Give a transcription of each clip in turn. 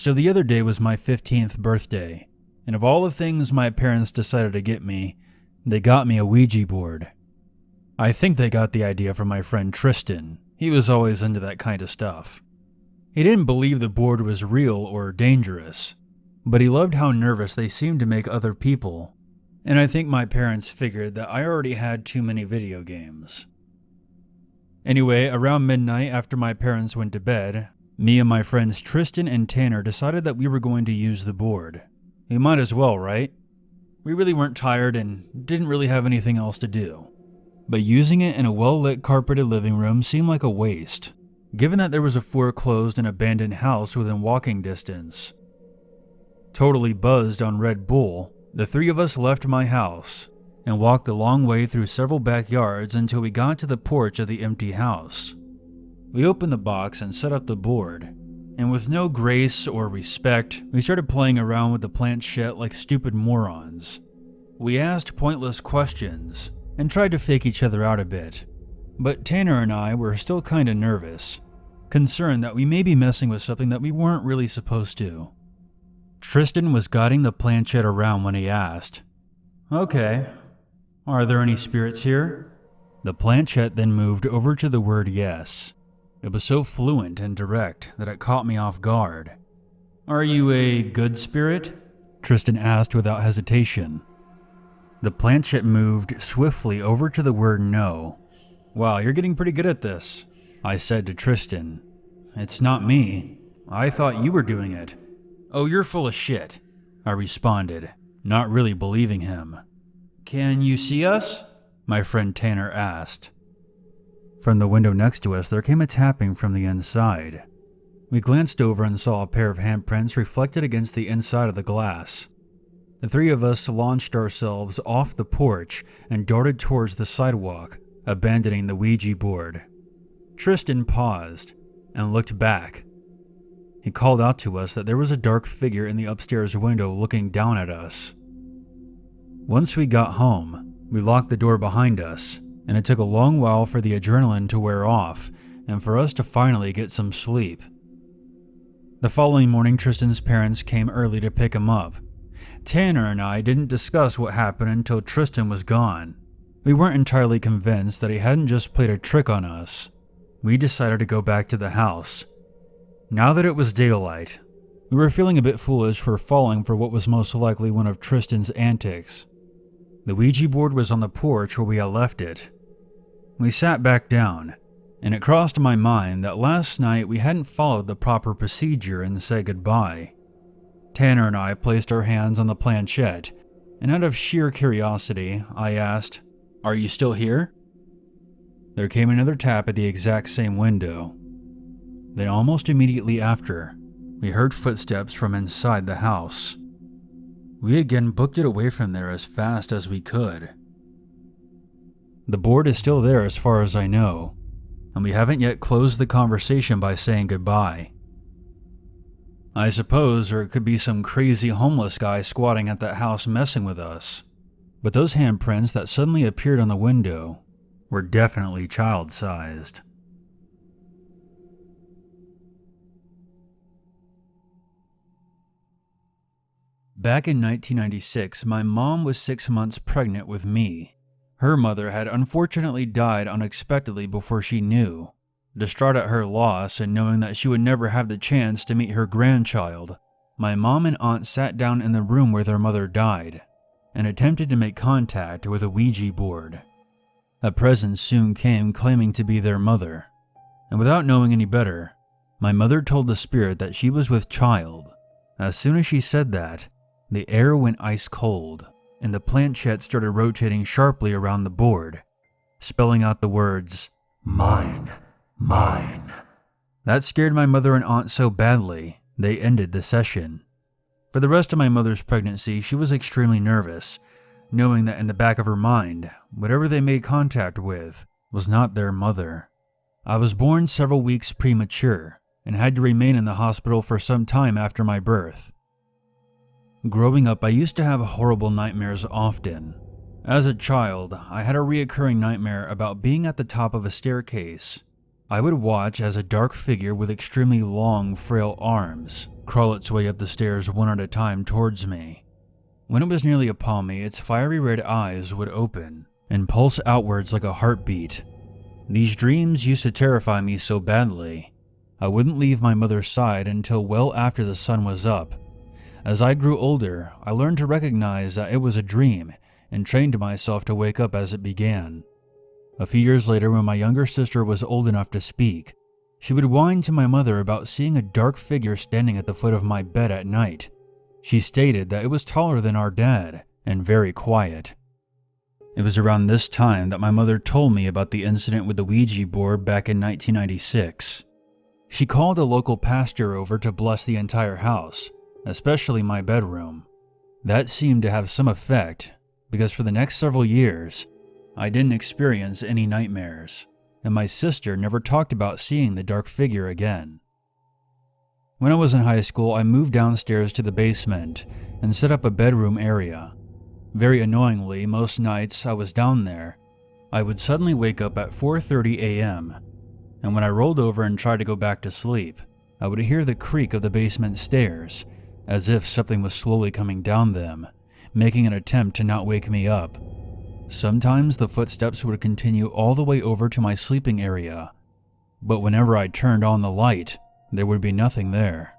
So the other day was my 15th birthday, and of all the things my parents decided to get me, they got me a Ouija board. I think they got the idea from my friend Tristan. He was always into that kind of stuff. He didn't believe the board was real or dangerous, but he loved how nervous they seemed to make other people, and I think my parents figured that I already had too many video games. Anyway, around midnight after my parents went to bed, me and my friends Tristan and Tanner decided that we were going to use the board. We might as well, right? We really weren't tired and didn't really have anything else to do. But using it in a well-lit carpeted living room seemed like a waste, given that there was a foreclosed and abandoned house within walking distance. Totally buzzed on Red Bull, the three of us left my house and walked the long way through several backyards until we got to the porch of the empty house. We opened the box and set up the board, and with no grace or respect, we started playing around with the planchette like stupid morons. We asked pointless questions and tried to fake each other out a bit, but Tanner and I were still kinda nervous, concerned that we may be messing with something that we weren't really supposed to. Tristan was guiding the planchette around when he asked, "Okay, are there any spirits here?" The planchette then moved over to the word yes. It was so fluent and direct that it caught me off guard. "Are you a good spirit?" Tristan asked without hesitation. The planchette moved swiftly over to the word no. "Wow, you're getting pretty good at this," I said to Tristan. "It's not me. I thought you were doing it." "Oh, you're full of shit," I responded, not really believing him. "Can you see us?" my friend Tanner asked. From the window next to us, there came a tapping from the inside. We glanced over and saw a pair of handprints reflected against the inside of the glass. The three of us launched ourselves off the porch and darted towards the sidewalk, abandoning the Ouija board. Tristan paused and looked back. He called out to us that there was a dark figure in the upstairs window looking down at us. Once we got home, we locked the door behind us, and it took a long while for the adrenaline to wear off and for us to finally get some sleep. The following morning, Tristan's parents came early to pick him up. Tanner and I didn't discuss what happened until Tristan was gone. We weren't entirely convinced that he hadn't just played a trick on us. We decided to go back to the house. Now that it was daylight, we were feeling a bit foolish for falling for what was most likely one of Tristan's antics. The Ouija board was on the porch where we had left it. We sat back down, and it crossed my mind that last night we hadn't followed the proper procedure and said goodbye. Tanner and I placed our hands on the planchette, and out of sheer curiosity, I asked, "Are you still here?" There came another tap at the exact same window. Then almost immediately after, we heard footsteps from inside the house. We again booked it away from there as fast as we could. The board is still there as far as I know, and we haven't yet closed the conversation by saying goodbye. I suppose there could be some crazy homeless guy squatting at that house messing with us, but those handprints that suddenly appeared on the window were definitely child-sized. Back in 1996, my mom was 6 months pregnant with me. Her mother had unfortunately died unexpectedly before she knew. Distraught at her loss and knowing that she would never have the chance to meet her grandchild, my mom and aunt sat down in the room where their mother died and attempted to make contact with a Ouija board. A presence soon came claiming to be their mother, and without knowing any better, my mother told the spirit that she was with child. As soon as she said that, the air went ice cold, and the planchette started rotating sharply around the board, spelling out the words, "Mine, mine." That scared my mother and aunt so badly, they ended the session. For the rest of my mother's pregnancy, she was extremely nervous, knowing that in the back of her mind, whatever they made contact with was not their mother. I was born several weeks premature and had to remain in the hospital for some time after my birth. Growing up, I used to have horrible nightmares often. As a child, I had a reoccurring nightmare about being at the top of a staircase, I would watch as a dark figure with extremely long, frail arms crawl its way up the stairs one at a time towards me. When it was nearly upon me, its fiery red eyes would open and pulse outwards like a heartbeat. These dreams used to terrify me so badly, I wouldn't leave my mother's side until well after the sun was up. As I grew older, I learned to recognize that it was a dream and trained myself to wake up as it began. A few years later, when my younger sister was old enough to speak, she would whine to my mother about seeing a dark figure standing at the foot of my bed at night. She stated that it was taller than our dad and very quiet. It was around this time that my mother told me about the incident with the Ouija board back in 1996. She called a local pastor over to bless the entire house, especially my bedroom. That seemed to have some effect, because for the next several years, I didn't experience any nightmares, and my sister never talked about seeing the dark figure again. When I was in high school, I moved downstairs to the basement and set up a bedroom area. Very annoyingly, most nights I was down there, I would suddenly wake up at 4:30 a.m., and when I rolled over and tried to go back to sleep, I would hear the creak of the basement stairs, as if something was slowly coming down them, making an attempt to not wake me up. Sometimes the footsteps would continue all the way over to my sleeping area, but whenever I turned on the light, there would be nothing there.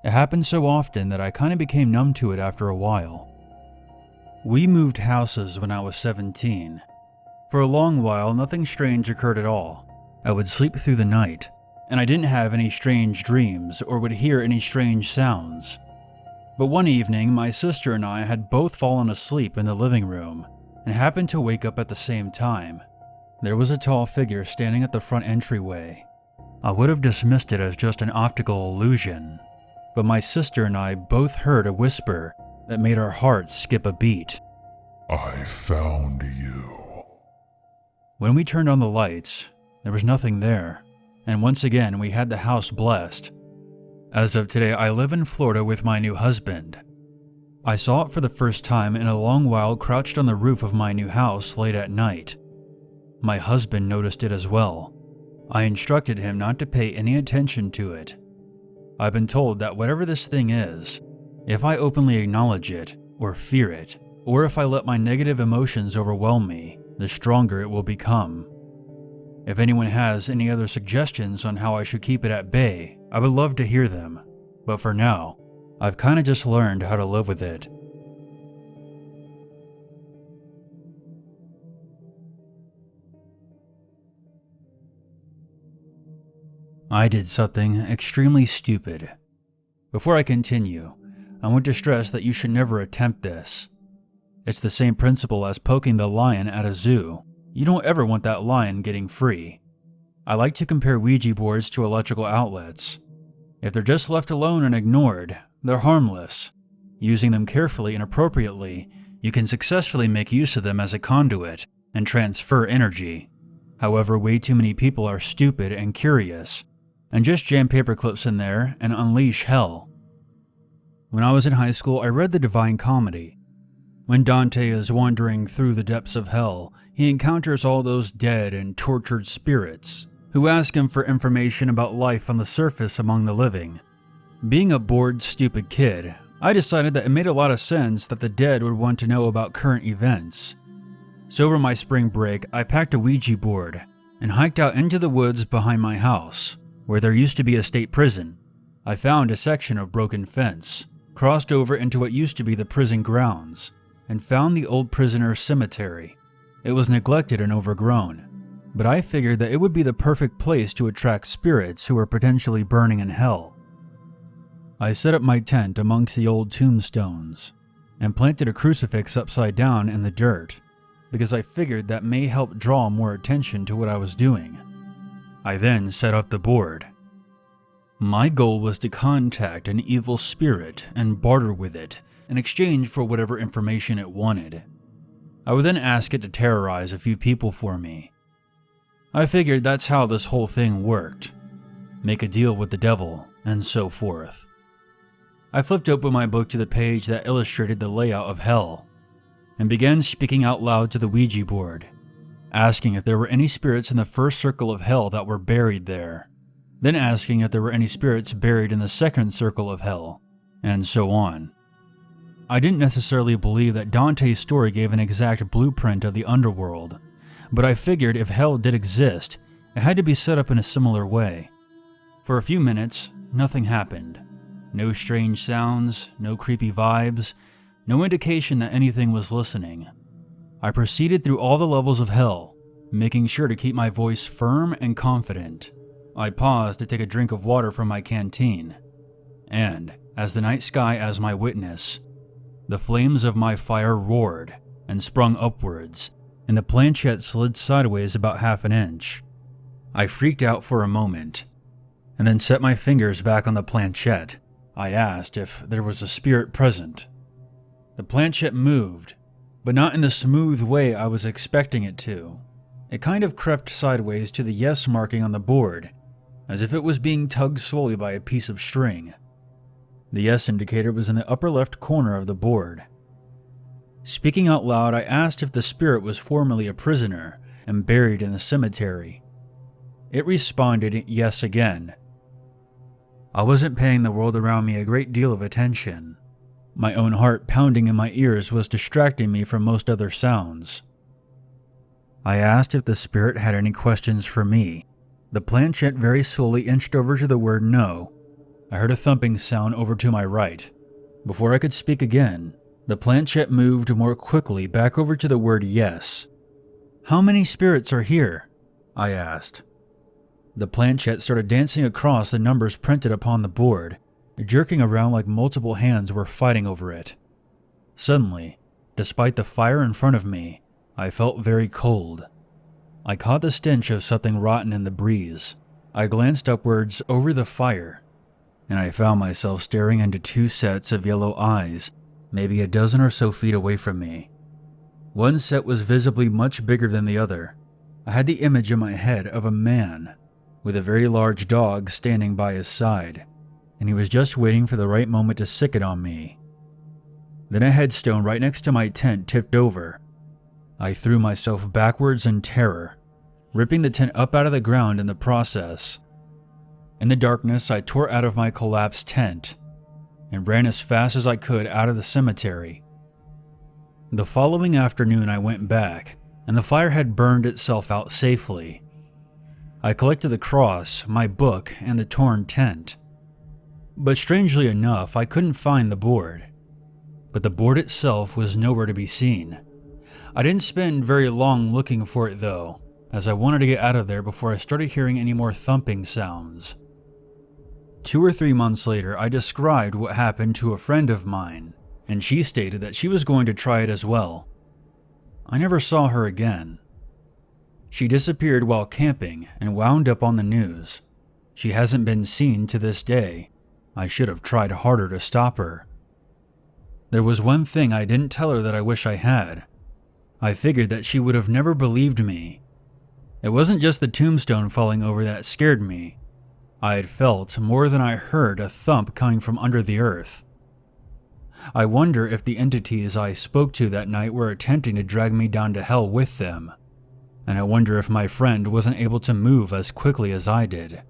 It happened so often that I kind of became numb to it after a while. We moved houses when I was 17. For a long while, nothing strange occurred at all. I would sleep through the night, and I didn't have any strange dreams or would hear any strange sounds. But one evening, my sister and I had both fallen asleep in the living room and happened to wake up at the same time. There was a tall figure standing at the front entryway. I would have dismissed it as just an optical illusion, but my sister and I both heard a whisper that made our hearts skip a beat. "I found you." When we turned on the lights, there was nothing there, and once again we had the house blessed. As of today, I live in Florida with my new husband. I saw it for the first time in a long while crouched on the roof of my new house late at night. My husband noticed it as well. I instructed him not to pay any attention to it. I've been told that whatever this thing is, if I openly acknowledge it, or fear it, or if I let my negative emotions overwhelm me, the stronger it will become. If anyone has any other suggestions on how I should keep it at bay, I would love to hear them, but for now, I've kinda just learned how to live with it. I did something extremely stupid. Before I continue, I want to stress that you should never attempt this. It's the same principle as poking the lion at a zoo. You don't ever want that lion getting free. I like to compare Ouija boards to electrical outlets. If they're just left alone and ignored, they're harmless. Using them carefully and appropriately, you can successfully make use of them as a conduit and transfer energy. However, way too many people are stupid and curious, and just jam paper clips in there and unleash hell. When I was in high school, I read the Divine Comedy. When Dante is wandering through the depths of hell, he encounters all those dead and tortured spirits who ask him for information about life on the surface among the living. Being a bored, stupid kid, I decided that it made a lot of sense that the dead would want to know about current events. So over my spring break, I packed a Ouija board and hiked out into the woods behind my house, where there used to be a state prison. I found a section of broken fence, crossed over into what used to be the prison grounds, and found the old prisoner's cemetery. It was neglected and overgrown, but I figured that it would be the perfect place to attract spirits who were potentially burning in hell. I set up my tent amongst the old tombstones and planted a crucifix upside down in the dirt, because I figured that may help draw more attention to what I was doing. I then set up the board. My goal was to contact an evil spirit and barter with it in exchange for whatever information it wanted. I would then ask it to terrorize a few people for me. I figured that's how this whole thing worked. Make a deal with the devil, and so forth. I flipped open my book to the page that illustrated the layout of hell, and began speaking out loud to the Ouija board. asking if there were any spirits in the first circle of hell that were buried there, then asking if there were any spirits buried in the second circle of hell, and so on. I didn't necessarily believe that Dante's story gave an exact blueprint of the underworld, but I figured if hell did exist, it had to be set up in a similar way. For a few minutes, nothing happened. No strange sounds, no creepy vibes, no indication that anything was listening. I proceeded through all the levels of hell, making sure to keep my voice firm and confident. I paused to take a drink of water from my canteen, and, as the night sky as my witness, the flames of my fire roared and sprung upwards, and the planchette slid sideways about half an inch. I freaked out for a moment, and then set my fingers back on the planchette. I asked if there was a spirit present. The planchette moved, but not in the smooth way I was expecting it to. It kind of crept sideways to the yes marking on the board, as if it was being tugged slowly by a piece of string. The yes indicator was in the upper left corner of the board. Speaking out loud, I asked if the spirit was formerly a prisoner and buried in the cemetery. It responded yes again. I wasn't paying the world around me a great deal of attention. My own heart pounding in my ears was distracting me from most other sounds. I asked if the spirit had any questions for me. The planchette very slowly inched over to the word no. I heard a thumping sound over to my right. Before I could speak again, the planchette moved more quickly back over to the word yes. "How many spirits are here?" I asked. The planchette started dancing across the numbers printed upon the board, jerking around like multiple hands were fighting over it. Suddenly, despite the fire in front of me, I felt very cold. I caught the stench of something rotten in the breeze. I glanced upwards over the fire, and I found myself staring into two sets of yellow eyes, maybe a dozen or so feet away from me. One set was visibly much bigger than the other. I had the image in my head of a man, with a very large dog standing by his side, and he was just waiting for the right moment to sick it on me. Then a headstone right next to my tent tipped over. I threw myself backwards in terror, ripping the tent up out of the ground in the process. In the darkness, I tore out of my collapsed tent and ran as fast as I could out of the cemetery. The following afternoon, I went back, and the fire had burned itself out safely. I collected the cross, my book, and the torn tent. But strangely enough, I couldn't find the board. But the board itself was nowhere to be seen. I didn't spend very long looking for it though, as I wanted to get out of there before I started hearing any more thumping sounds. 2 or 3 months later, I described what happened to a friend of mine, and she stated that she was going to try it as well. I never saw her again. She disappeared while camping and wound up on the news. She hasn't been seen to this day. I should have tried harder to stop her. There was one thing I didn't tell her that I wish I had. I figured that she would have never believed me. It wasn't just the tombstone falling over that scared me. I had felt, more than I heard, a thump coming from under the earth. I wonder if the entities I spoke to that night were attempting to drag me down to hell with them. And I wonder if my friend wasn't able to move as quickly as I did.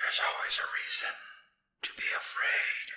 There's always a reason to be afraid.